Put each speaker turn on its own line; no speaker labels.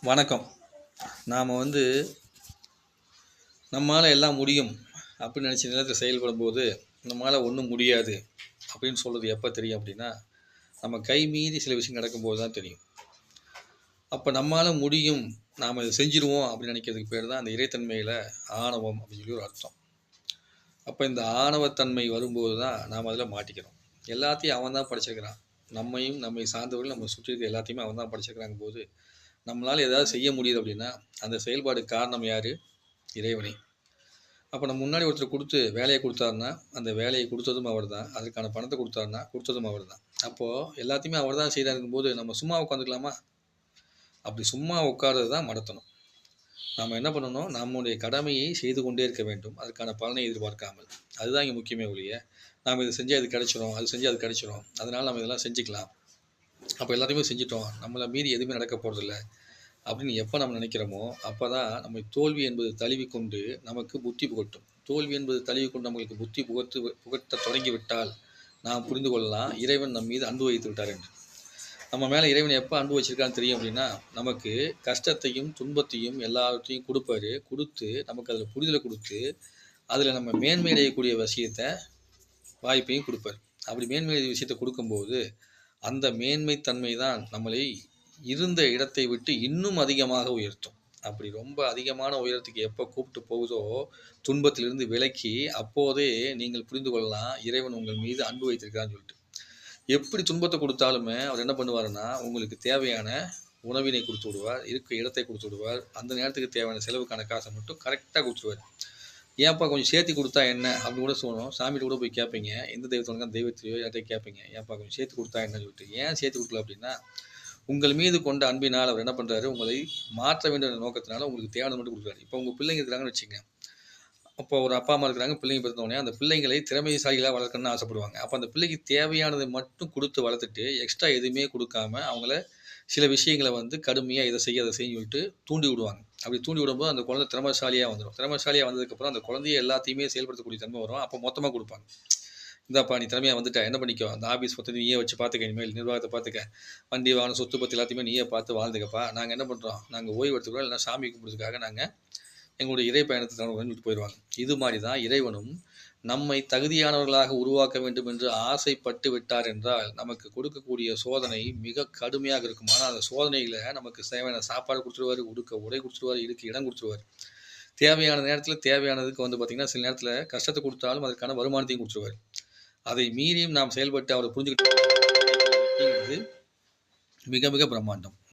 வணக்கம். நாம் நம்மால் எல்லாம் முடியும் அப்படின்னு நினச்ச நேரத்தில் செயல்படும்போது நம்மளால் ஒன்றும் முடியாது அப்படின்னு சொல்கிறது எப்போ தெரியும் அப்படின்னா, நம்ம கை மீறி சில விஷயம் நடக்கும்போது தான் தெரியும். அப்போ நம்மளால் முடியும், நாம் இதை செஞ்சுருவோம் அப்படின்னு நினைக்கிறதுக்கு பேர் தான் அந்த இறைத்தன்மையில் ஆணவம் அப்படின்னு சொல்லி ஒரு அர்த்தம். அப்போ இந்த ஆணவத்தன்மை வரும்போது தான் நாம் அதில் மாட்டிக்கிறோம். எல்லாத்தையும் அவன் தான் படைச்சிருக்கிறான். நம்மையும் நம்மை சார்ந்தவர்கள் நம்ம சுற்றி இருக்க எல்லாத்தையுமே அவன் தான் படைச்சிருக்கிறாங்க போது நம்மளால் ஏதாவது செய்ய முடியுது அப்படின்னா அந்த செயல்பாடு காரணம் யார்? இறைவனே. அப்போ நம்ம முன்னாடி ஒருத்தர் கொடுத்து வேலையை கொடுத்தாருன்னா அந்த வேலையை கொடுத்ததும் அவர் தான், அதுக்கான பணத்தை கொடுத்தாருன்னா கொடுத்ததும் அவர் தான். அப்போது எல்லாத்தையுமே அவர் தான் செய்கிறாருங்கும் போது நம்ம சும்மா உட்காந்துக்கலாமா? அப்படி சும்மா உட்கார்றது தான் மடத்தணும். நாம் என்ன பண்ணணும், நம்முடைய கடமையை செய்து கொண்டே இருக்க வேண்டும், அதுக்கான பலனை எதிர்பார்க்காமல். அதுதான் இங்கே முக்கியமே ஒழிய நாம் இதை செஞ்சால் அது கிடைச்சிரும், அது செஞ்சால் அது கிடைச்சிரும், அதனால் நம்ம இதெல்லாம் செஞ்சுக்கலாம், அப்போ எல்லாத்தையுமே செஞ்சிட்டோம், நம்மளை மீறி எதுவுமே நடக்க போகிறதில்ல அப்படின்னு எப்போ நம்ம நினைக்கிறோமோ அப்போ தான் நம்ம தோல்வி என்பது தழுவிக்கொண்டு நமக்கு புத்தி புகட்டும். தோல்வி என்பது தழுவிக்கொண்டு நம்மளுக்கு புத்தி புகட்ட தொடங்கிவிட்டால் நாம் புரிந்து கொள்ளலாம் இறைவன் நம் மீது அன்பு வைத்து விட்டார் என்று. நம்ம மேலே இறைவன் எப்போ அன்பு வச்சிருக்கான்னு தெரியும் அப்படின்னா, நமக்கு கஷ்டத்தையும் துன்பத்தையும் எல்லாத்தையும் கொடுப்பாரு, கொடுத்து நமக்கு அதில் புரிதலை கொடுத்து அதில் நம்ம மேன்மை அடையக்கூடிய விஷயத்தை வாய்ப்பையும் கொடுப்பார். அப்படி மேன்மை விஷயத்தை கொடுக்கும்போது அந்த மேன்மை தன்மை தான் நம்மளை இருந்த இடத்தை விட்டு இன்னும் அதிகமாக உயர்த்தும். அப்படி ரொம்ப அதிகமான உயரத்துக்கு எப்போ கூப்பிட்டு போகுதோ துன்பத்திலிருந்து விலக்கி அப்போதே நீங்கள் புரிந்து கொள்ளலாம் இறைவன் உங்கள் மீது அன்பு வைத்திருக்கிறான்னு சொல்லிட்டு. எப்படி துன்பத்தை கொடுத்தாலுமே அவர் என்ன பண்ணுவாருன்னா, உங்களுக்கு தேவையான உணவினை கொடுத்து விடுவார், இருக்க இடத்தை கொடுத்து விடுவார், அந்த நேரத்துக்கு தேவையான செலவுக்கான காசை மட்டும் கரெக்டாக கொடுத்துருவார். ஏன்ப்பா கொஞ்சம் சேர்த்து கொடுத்தா என்ன அப்படின்னு கூட சொல்லணும். சாமிகிட்ட கூட போய் கேட்பீங்க, எந்த தெய்வத்தோட தெய்வத்தையோ யார்கிட்ட கேட்பீங்க, ஏன்ப்பா கொஞ்சம் சேர்த்து கொடுத்தா என்னன்னு சொல்லிட்டு. ஏன் சேர்த்து கொடுக்கல அப்படின்னா, உங்கள் மீது கொண்ட அன்பினால் அவர் என்ன பண்ணுறாரு, உங்களை மாற்ற வேண்டும் என்ற நோக்கத்தினால உங்களுக்கு தேவையானது மட்டும் கொடுக்குறாரு. இப்போ உங்கள் பிள்ளைங்க இருக்கிறாங்கன்னு வச்சுங்க, அப்போ ஒரு அப்பா அம்மா இருக்கிறாங்க, பிள்ளைங்க பிறந்தோடனே அந்த பிள்ளைங்களை திறமைசாலிகளாக வளர்க்கணும்னு ஆசைப்படுவாங்க. அப்போ அந்த பிள்ளைக்கு தேவையானதை மட்டும் கொடுத்து வளர்த்துட்டு எக்ஸ்ட்ரா எதுவுமே கொடுக்காம அவங்கள சில விஷயங்களை கடுமையாக இதை செய்ய அதை செய்ய சொல்லிட்டு தூண்டி விடுவாங்க. அப்படி தூண்டி விடும்போது அந்த குழந்தை திறமைசாலியாக வந்துடும். திறமைசாலியாக வந்ததுக்கப்புறம் அந்த குழந்தைய எல்லாத்தையுமே செயல்படுத்தக்கூடிய தன்மை வரும். அப்போ மொத்தமாக கொடுப்பாங்க. இந்தாப்பா நீ திறமையாக வந்துட்ட, என்ன பண்ணிக்கோ, அந்த ஆஃபீஸ் பற்றி நீயே வச்சு பார்த்துக்க, இனிமேல் நிர்வாகத்தை பார்த்துக்க, வண்டி வாகனம் சொத்து பற்றி எல்லாத்தையுமே நீயே பார்த்து வாழ்ந்துக்கப்பா, நாங்கள் என்ன பண்ணுறோம், நாங்கள் ஓய்வு எடுத்துக்கிறோம், இல்லைனா சாமி கும்பிட்றதுக்காக நாங்கள் எங்களுடைய இறை பயணத்தை தொடர்ந்து போயிடுவாங்க. இது மாதிரி தான் இறைவனும் நம்மை தகுதியானவர்களாக உருவாக்க வேண்டும் என்று ஆசைப்பட்டு விட்டார் என்றால் நமக்கு கொடுக்கக்கூடிய சோதனை மிக கடுமையாக இருக்கும். ஆனால் அந்த சோதனையில் நமக்கு தேவையான சாப்பாடு கொடுத்துருவார், உடுக்க உடை கொடுத்துருவார், இருக்க இடம் கொடுத்துருவார். தேவையான நேரத்தில் தேவையானதுக்கு பார்த்திங்கன்னா சில நேரத்தில் கஷ்டத்தை கொடுத்தாலும் அதற்கான வருமானத்தையும் கொடுத்துருவார். அதை மீறியும் நாம் செயல்பட்டு அவரை புரிஞ்சுக்கிட்டு மிக மிக பிரம்மாண்டம்.